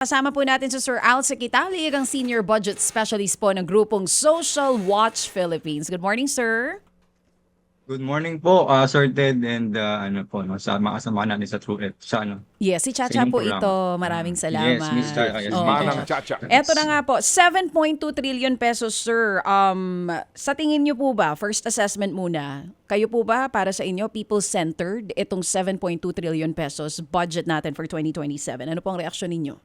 Kasama po natin si Sir Al Sekitali, ang Senior Budget Specialist po ng grupong Social Watch Philippines. Good morning, sir. Good morning po, Sir Ted, and ano po, no, sa mga kasama natin sa sa Yes, si sa Chacha inyong po programa. ito. Maraming Yes, Miss salamat. Chacha. Yes, Oo. Manang Chacha. Eto na nga po, 7.2 trillion pesos, sir. Sa tingin niyo po ba, first assessment muna, kayo po ba para sa inyo, people-centered, itong 7.2 trillion pesos budget natin for 2027? Ano po ang reaksyon ninyo?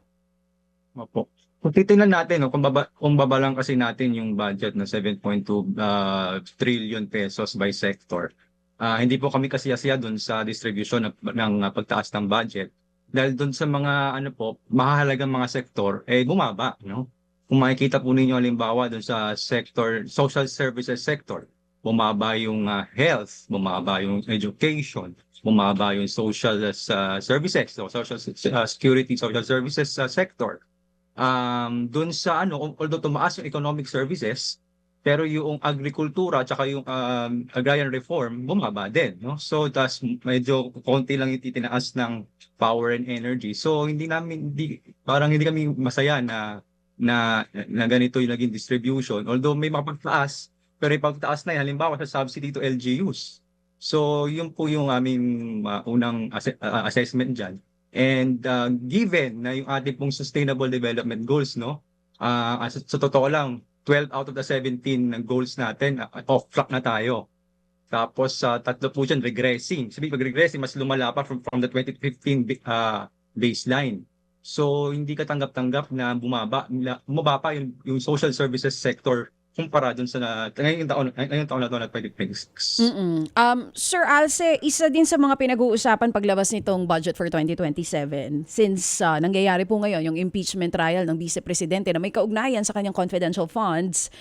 Opo. Kung titingnan natin, no, kung babalang kasi natin yung budget na 7.2 trillion pesos by sector, hindi po kami kasiyasiya doon sa distribution ng pagtaas ng budget. Dahil doon sa mga ano po, mahahalagang mga sektor, bumaba. No? Kung makikita po ninyo halimbawa doon sa sector, social services sector, bumaba yung health, bumaba yung education, bumaba yung social services, so social security, social services sector. Doon sa although tumaas yung economic services, pero yung agrikultura at saka yung agrarian reform bumaba din, no? So tas medyo konti lang yung titinaas ng power and energy. So parang hindi kami masaya na ganito yung naging distribution. Although may mapagtaas, pero yung pagtaas na yan, halimbawa sa subsidy to LGUs. So yun po yung aming unang assessment dyan. And given na yung ating pong sustainable development goals, no? Sa totoo lang, 12 out of the 17 na goals natin, off track na tayo. Tapos tatlo po dyan, regressing. Sabi pag regressing, mas lumala pa from the 2015 baseline. So hindi katanggap-tanggap na bumaba pa yung social services sector kumpara dun sa ngayong taon na to na 2026. Sir Alce, isa din sa mga pinag-uusapan paglabas nitong budget for 2027 since nangyayari po ngayon yung impeachment trial ng Vice Presidente na may kaugnayan sa kanyang confidential funds.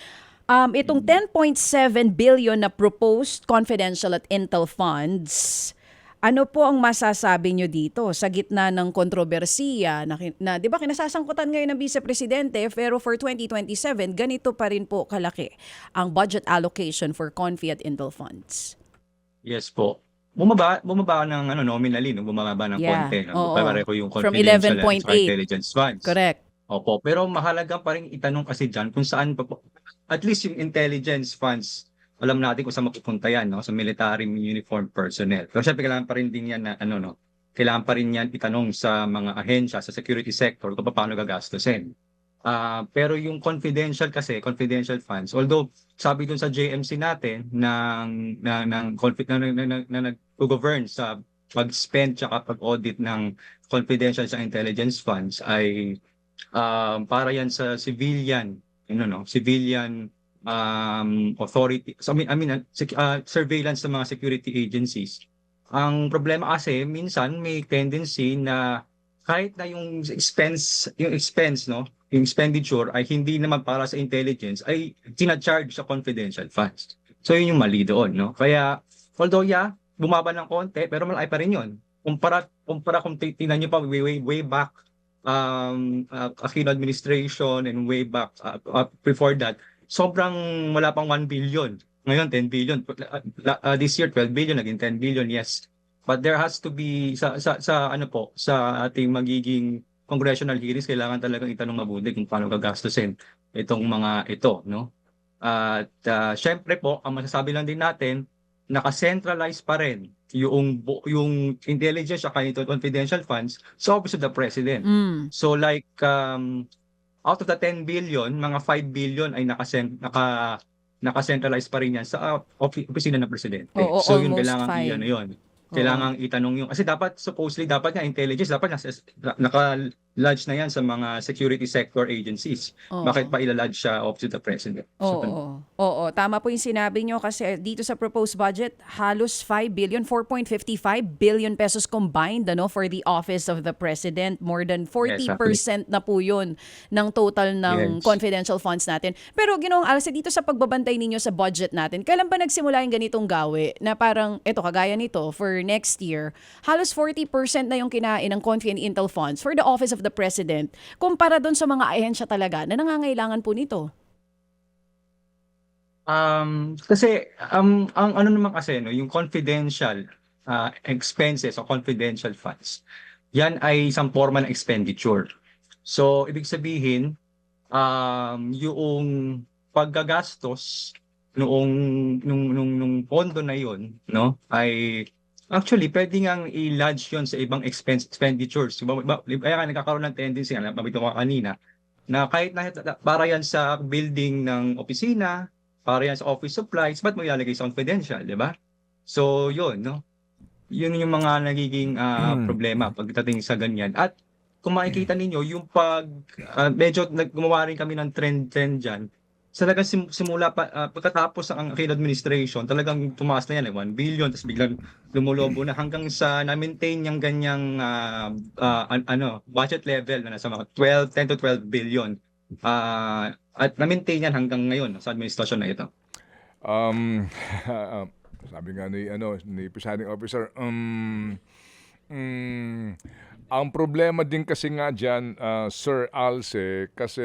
Itong 10.7 billion na proposed confidential at intel funds, ano po ang masasabi nyo dito sa gitna ng kontrobersiya na di ba kinasasangkutan ngayon ng Vice Presidente pero for 2027 ganito pa rin po kalaki ang budget allocation for Confi at Intel funds? Yes po. Bumaba ng nominally, no? Bumaba ng konti. No? Oo. Pareho yung From confidential 11.8. and intelligence funds. Correct. Opo. Pero mahalaga pa rin itanong kasi dyan kung saan pa po. At least yung intelligence funds, alam natin kung saan mapupunta yan, no? Sa military uniform personnel. Pero syempre kailangan pa rin din yan na kailangan pa rin yan itanong sa mga ahensya, sa security sector kung paano gagastusin. Pero yung confidential funds, although sabi dun sa JMC natin na nag-govern sa pag-spend tsaka pag-audit ng confidential sa intelligence funds ay para yan sa civilian, civilian authority. So, surveillance sa mga security agencies. Ang problema kasi minsan may tendency na kahit na yung expense, no, yung expenditure ay hindi naman para sa intelligence, ay tina-charge sa confidential funds. So yun yung mali doon, no? Kaya although bumaba ng konti, pero malaki pa rin yun. Kumpara kung tingnan niyo pa way back Aquino administration and way back before that, sobrang wala pang 1 billion. Ngayon 10 billion. This year 12 billion, naging 10 billion, yes. But there has to be sa ating magiging congressional hearings, kailangan talagang itanong mabuti kung paano gagastusin itong mga ito, no? At syempre po, ang masasabi lang din natin, naka-centralize pa rin yung intelligence at confidential funds sa Office of the President. So like out of the 10 billion, mga 5 billion ay naka-centralize pa rin yan sa opisina ng Presidente. Oo, so yun, almost kailangan 5. yun. Kailangan itanong yung, kasi supposedly dapat nga intelligence, dapat naka-lodge na yan sa mga security sector agencies. Oo. Bakit pa ilalodge sa Office of the President? Oo, tama po yung sinabi nyo kasi dito sa proposed budget, halos 5 billion, 4.55 billion pesos combined for the Office of the President. More than 40% na po yun ng total ng confidential funds natin. Pero Ginoong Alce, dito sa pagbabantay ninyo sa budget natin, kailan ba nagsimula yung ganitong gawi na parang, eto kagaya nito, for next year, halos 40% na yung kinain ng Confi and Intel funds for the Office of the President kumpara doon sa mga ahensya talaga na nangangailangan po nito. Kasi ang naman kasi yung confidential expenses o confidential funds, yan ay isang forma ng expenditure. So, ibig sabihin, yung paggagastos noong nung pondo na yon, no, ay actually pwede ngang i-lodge yon sa ibang expenditures. Kaya nga nagkakaroon ng tendency, nabito ko kanina, na kahit na para yan sa building ng opisina, para yan sa office supplies, ba't mo ilalagay sa confidential, di ba? So, yun, no? Yun yung mga nagiging problema pagdating sa ganyan. At kung makikita ninyo, yung medyo gumawa rin kami ng trend dyan, talagang simula pagkatapos ng Aquino administration, talagang tumaas na yan, 1 billion, tapos biglang lumulobo na hanggang sa na-maintain yung ganyang budget level na nasa mga 10 to 12 billion. At na-maintain yan hanggang ngayon sa administrasyon na ito. Sabi nga ni presiding officer, ang problema din kasi nga dyan, Sir Alce, kasi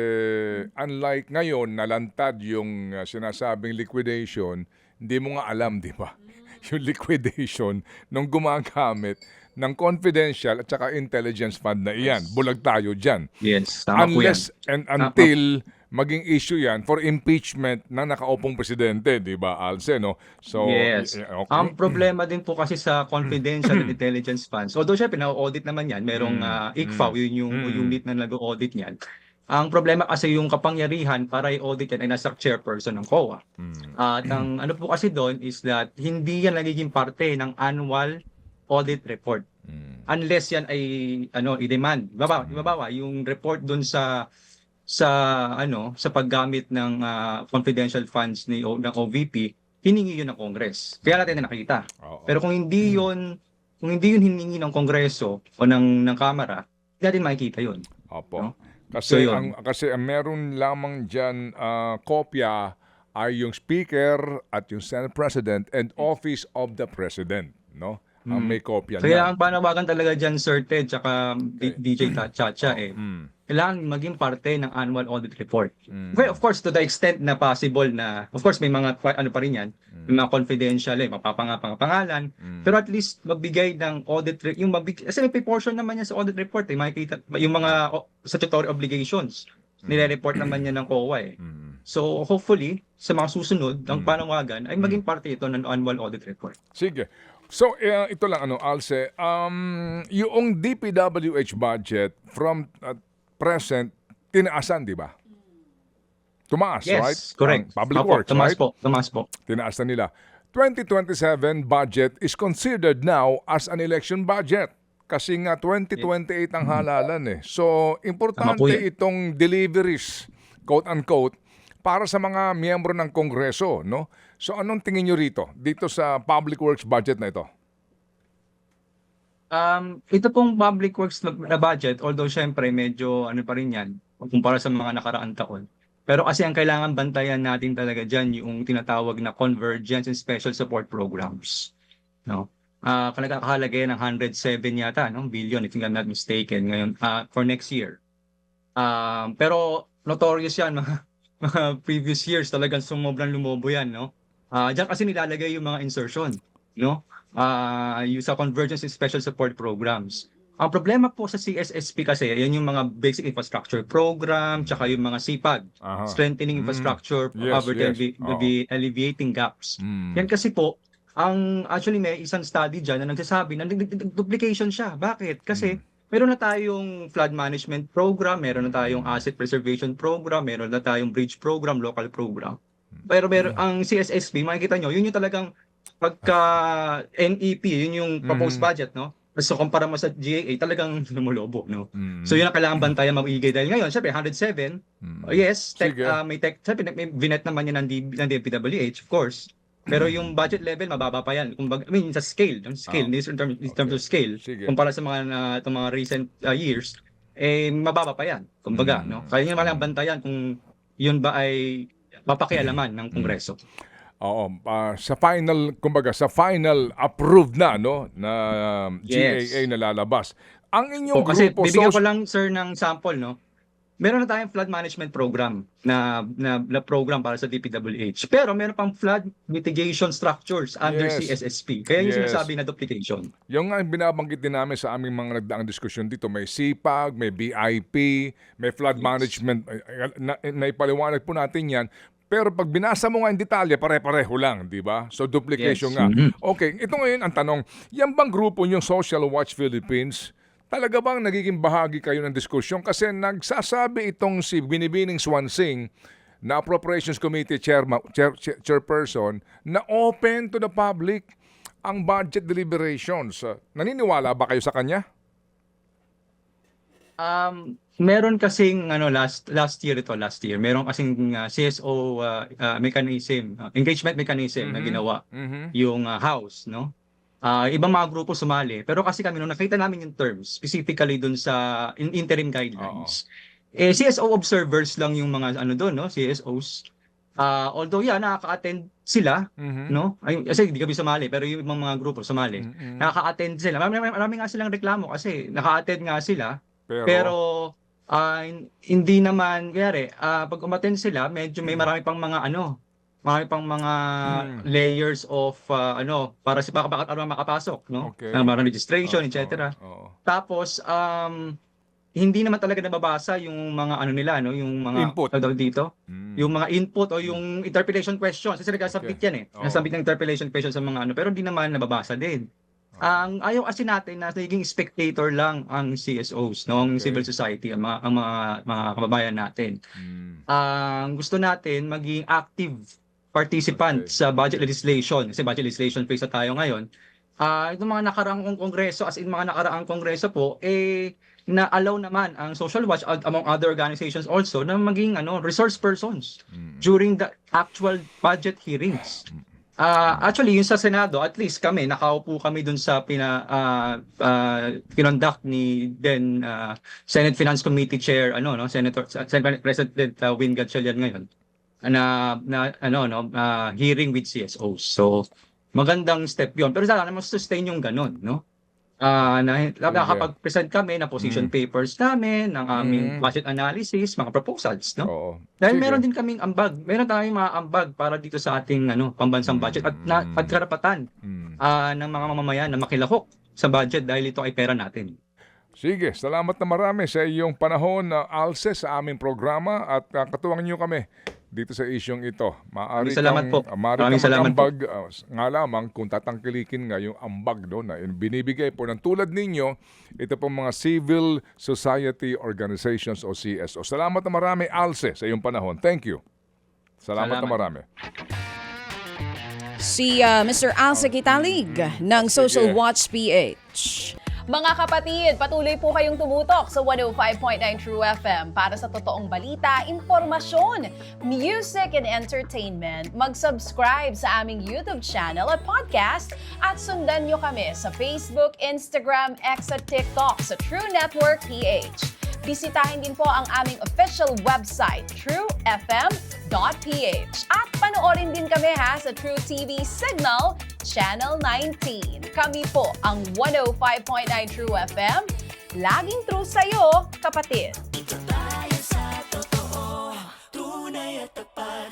unlike ngayon, nalantad yung sinasabing liquidation, hindi mo nga alam, di ba? Yung liquidation nung gumagamit ng confidential at saka intelligence fund na iyan. Bulag tayo dyan. Yes, tama po yan. Unless and until maging issue yan for impeachment ng nakaupong presidente, di ba, Alce, no? So, yes. okay. Ang problema din po kasi sa confidential and intelligence funds, although syempre na-audit naman yan, merong ICFAO, yun yung unit na nag-audit yan. Ang problema kasi yung kapangyarihan para i-audit yan ay nasa chairperson ng COA. At ang ano po kasi doon is that hindi yan nagiging parte ng annual audit report. Unless yan ay i-demand. Babawa yung report doon sa paggamit ng confidential funds ng OVP, hiningi yun ng Congress. Kaya natin na nakita. Pero kung hindi yun hiningi ng Kongreso o ng Kamara, hindi natin makikita yun. Opo. No? Kasi So, kasi ang meron lamang diyan kopya ay yung Speaker at yung Senate President and Office of the President, no? Ang may kopya Kaya na. ang panawagan talaga dyan, Sir Ted, tsaka DJ Chacha, kailangan maging parte ng annual audit report. Okay, of course, to the extent na possible na, of course, may mga, pa rin yan, may mga confidential, mapapangalan, pero at least magbigay ng audit, kasi may portion naman yan sa audit report, makikita, yung mga statutory obligations, nire-report naman yan ng COA. So, hopefully, sa mga susunod, ang panawagan ay maging parte ito ng annual audit report. Sige. So, ito lang, Alce, yung DPWH budget from present, tinaasan, di ba? Tumaas, Yes, right? correct. Public Opo, Works, right? Tumaas po. Tinaas na nila. 2027 budget is considered now as an election budget. Kasi nga 2028 ang halalan eh. So, importante Tama po yan. itong deliveries, quote-unquote, para sa mga miyembro ng Kongreso, no? So, anong tingin nyo rito? Dito sa Public Works budget na ito? Ito pong public works na budget, although syempre medyo pa rin yan, kumpara sa mga nakaraang taon. Pero kasi ang kailangan bantayan natin talaga dyan yung tinatawag na convergence and special support programs. No? Nagkakahalaga yan ng 107 yata, no? Billion, if I'm not mistaken, ngayon, for next year. Pero notorious yan, mga previous years, talagang sumobrang lumobo yan, no? Diyan kasi nilalagay yung mga insertion, no? Yung sa convergence and special support programs. Ang problema po sa CSSP kasi, yan yung mga basic infrastructure program, tsaka yung mga CPAG, strengthening infrastructure, poverty, alleviating gaps. Yan kasi po, actually may isang study dyan na nagsasabi na duplication siya. Bakit? Kasi meron na tayong flood management program, meron na tayong asset preservation program, meron na tayong bridge program, local program. Pero ang CSSP, makikita nyo, yun yung talagang pagka NEP, yun yung proposed budget, no? So kumpara mo sa GAA, talagang lumulobo, no? So yun ang kailangan bantayan, maigay dahil ngayon, syempre 107. Yes, may syempre may vinet naman yan ng DPWH, of course. Pero yung budget level mababa pa yan. Kumbaga, sa scale, in terms of scale, kumpara sa itong mga recent years, mababa pa yan. Kumbaga, no? Kaya yun malang bantayan kung yun ba ay papakialaman ng Kongreso. Oo, sa final approved na, no, na GAA na lalabas. Ang inyong Kasi grupo, bibigyan ko lang, sir, ng sample, no? meron na tayong flood management program na program para sa DPWH. Pero meron pang flood mitigation structures under Yes. CSSP. Kaya yung Yes. sinasabi na duplication. Yung nga binabanggit din namin sa aming mga nagdaang diskusyon dito, may CPAG, may BIP, may flood management, naipaliwanag po natin yan. Pero pag binasa mo nga in detalye, pare-pareho lang, di ba? So duplication Yes. nga. Mhm. Okay, ito ngayon ang tanong, yan bang grupo yung Social Watch Philippines, talaga bang nagiging bahagi kayo ng diskusyon? Kasi nagsasabi itong si Binibining Swansing na Appropriations Committee chairperson na open to the public ang budget deliberations. Naniniwala ba kayo sa kanya? Meron kasing last year, meron kasing CSO mechanism, engagement mechanism na ginawa yung House, no? Ibang mga grupo sumali, pero kasi kami nung nakita namin yung terms specifically dun sa interim guidelines. CSO observers lang yung mga doon, no? CSOs. Although nakaka-attend sila, no? Kasi hindi kami sumali, pero yung ibang mga grupo sumali. Nakaka-attend sila. Marami nga silang reklamo kasi naka-attend nga sila. Pero hindi naman, kaya pag umattend sila, medyo may marami pang mga layers of para si bakit makapasok, no? Okay. Mga registration, etc. Tapos hindi naman talaga nababasa yung mga nila, no, yung mga Input. dito, yung mga input o yung interpretation questions kasi nag-submit yan nag-submit ng interpretation questions sa mga pero hindi naman nababasa din. Ang ayaw kasi natin na naging spectator lang ang CSOs, no, ang civil society, ang mga kababayan natin. Ang gusto natin maging active participant sa budget legislation, kasi budget legislation phase na tayo ngayon. Itong mga nakaraang kongreso, as in mga nakaraang kongreso po, na-allow naman ang Social Watch among other organizations also na maging resource persons during the actual budget hearings. Actually, yung sa Senado, at least kami, nakaupo kami dun sa kinonduct ni then Senate Finance Committee Chair, Senate President Win Gatchalian ngayon, hearing with CSOs. So, magandang step yun. Pero sana naman sustain yung ganun, no? Nakakapag-present kami ng position papers namin, ng aming budget analysis, mga proposals, no? Oo. Dahil Sige. meron din kaming ambag. Meron tayong mga ambag para dito sa ating pambansang budget at karapatan ng mga mamamayan na makilahok sa budget dahil ito ay pera natin. Sige, salamat na marami sa iyong panahon na ALSE sa aming programa at katuwang niyo kami dito sa isyong ito. Maaari Maraming salamat po. Maraming salamat po. mag-ambag, nga lamang kung tatangkilikin nga yung ambag na binibigay po ng tulad ninyo, ito pong mga civil society organizations o CSO. Salamat na marami, ALSE, sa iyong panahon. Thank you. Salamat na marami. Si Mr. Alce Kitalig ng Social Watch PH. Mga kapatid, patuloy po kayong tumutok sa 105.9 True FM para sa totoong balita, impormasyon, music, and entertainment. Mag-subscribe sa aming YouTube channel at podcast at sundan nyo kami sa Facebook, Instagram, X at TikTok sa True Network PH. Bisitahin din po ang aming official website, truefm.ph. At panoorin din kami sa True TV Signal, Channel 19. Kami po ang 105.9 True FM. Laging true sa'yo, kapatid. Tayo sa totoo, tunay at tapat.